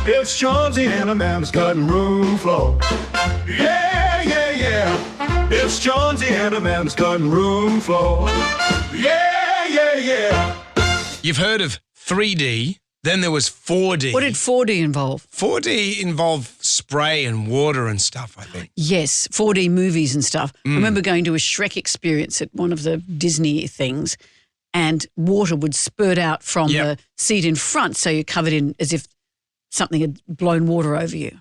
It's Jonesy and Amanda's cutting room floor. Yeah, yeah, yeah. It's Jonesy and Amanda's cutting room floor. Yeah, yeah, yeah. You've heard of 3D, then there was 4D. What did 4D involve? 4D involved spray and water and stuff, I think. Yes, 4D movies and stuff. I remember going to a Shrek experience at one of the Disney things, and water would spurt out from the seat in front, so you're covered in as if something had blown water over you.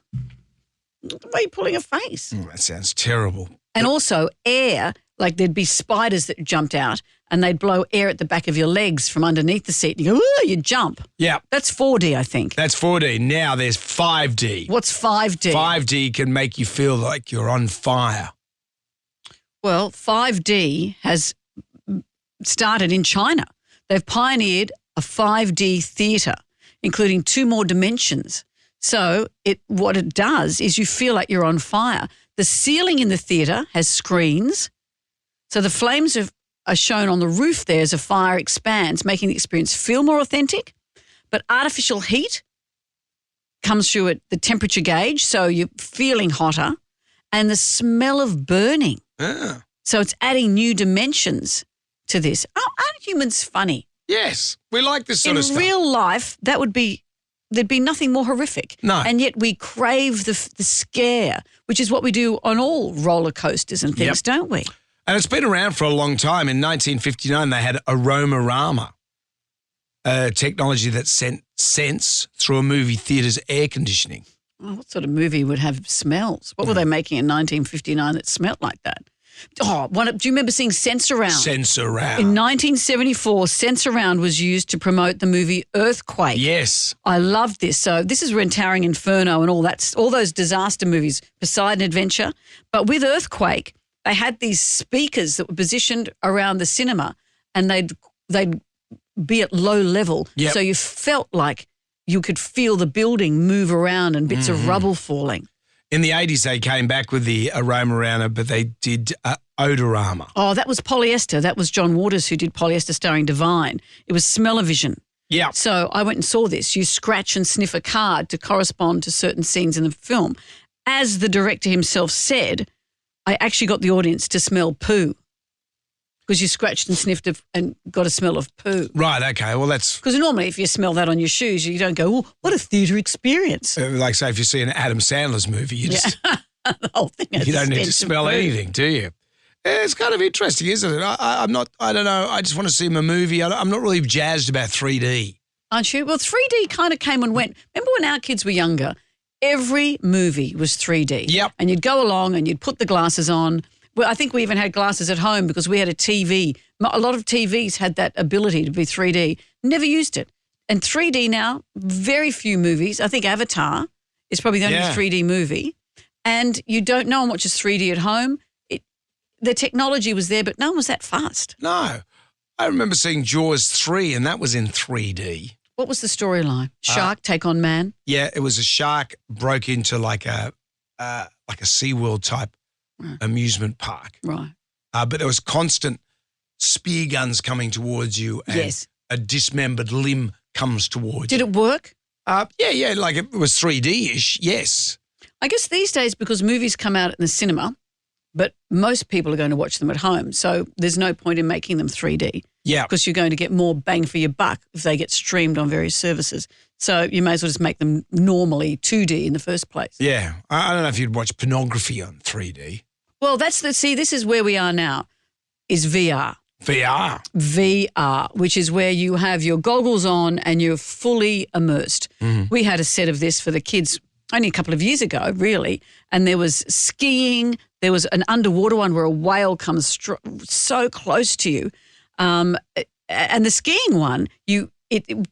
Why are you pulling a face? That sounds terrible. And also air, like there'd be spiders that jumped out and they'd blow air at the back of your legs from underneath the seat. And you go, ooh, you jump. Yeah. That's 4D, I think. That's 4D. Now there's 5D. What's 5D? 5D can make you feel like you're on fire. Well, 5D has started in China. They've pioneered a 5D theatre, including 2 more dimensions. So what it does is you feel like you're on fire. The ceiling in the theatre has screens, so the flames are shown on the roof there as a fire expands, making the experience feel more authentic. But artificial heat comes through at the temperature gauge, so you're feeling hotter, and the smell of burning. Ah. So it's adding new dimensions to this. Oh, aren't humans funny? Yes, we like this sort of stuff. In real life, there'd be nothing more horrific. No. And yet we crave the scare, which is what we do on all roller coasters and things, don't we? And it's been around for a long time. In 1959, they had Aromarama, a technology that sent scents through a movie theatre's air conditioning. Oh, what sort of movie would have smells? What were they making in 1959 that smelled like that? Oh, do you remember seeing Sense-Around? Sense-Around. In 1974, Sense-Around was used to promote the movie Earthquake. Yes. I loved this. So this is when Towering Inferno and all those disaster movies, Poseidon Adventure. But with Earthquake, they had these speakers that were positioned around the cinema, and they'd be at low level. Yep. So you felt like you could feel the building move around and bits of rubble falling. In the 80s, they came back with the Aromarama, but they did Odorama. Oh, that was polyester. That was John Waters who did Polyester starring Divine. It was smell-o-vision. Yeah. So I went and saw this. You scratch and sniff a card to correspond to certain scenes in the film. As the director himself said, I actually got the audience to smell poo because you scratched and sniffed and got a smell of poo. Right, okay. Well, that's... Because normally if you smell that on your shoes, you don't go, oh, what a theatre experience. like, say, if you see an Adam Sandler's movie, you just... The whole thing has You don't need to stench of smell poo. anything, do you? It's kind of interesting, isn't it? I don't know. I just want to see a movie. I'm not really jazzed about 3D. Aren't you? Well, 3D kind of came and went. Remember when our kids were younger, every movie was 3D. Yep. And you'd go along and you'd put the glasses on. Well, I think we even had glasses at home because we had a TV. A lot of TVs had that ability to be 3D. Never used it. And 3D now, very few movies. I think Avatar is probably the only 3D movie. And you don't know how much is 3D at home. The technology was there, but no one was that fast. No. I remember seeing Jaws 3 and that was in 3D. What was the storyline? Shark take on man? Yeah, it was a shark broke into like a SeaWorld type amusement park. Right. But there was constant spear guns coming towards you and a dismembered limb comes towards you. Did it work? Yeah, like it was 3D-ish, yes. I guess these days because movies come out in the cinema, but most people are going to watch them at home, so there's no point in making them 3D. Yeah. Because you're going to get more bang for your buck if they get streamed on various services. So you may as well just make them normally 2D in the first place. Yeah. I don't know if you'd watch pornography on 3D. Well, this is where we are now, is VR. VR, which is where you have your goggles on and you're fully immersed. We had a set of this for the kids only a couple of years ago, really, and there was skiing. There was an underwater one where a whale comes so close to you. And the skiing one,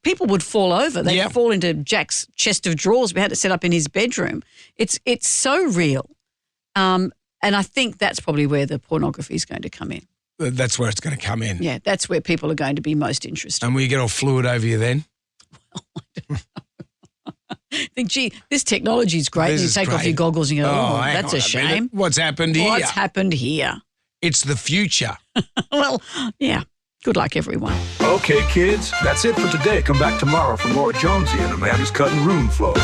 people would fall over. They'd fall into Jack's chest of drawers. We had it set up in his bedroom. It's so real. And I think that's probably where the pornography is going to come in. That's where it's going to come in. Yeah, that's where people are going to be most interested. And will you get all fluid over you then? Well, I don't know. Think, gee, this technology is great. This and you is take off great. your goggles and you go, hang that's on a shame. minute. What's happened here? What's happened here? It's the future. Well, yeah. Good luck, everyone. Okay, kids, that's it for today. Come back tomorrow for more Jonesy and Amanda's cutting room floor.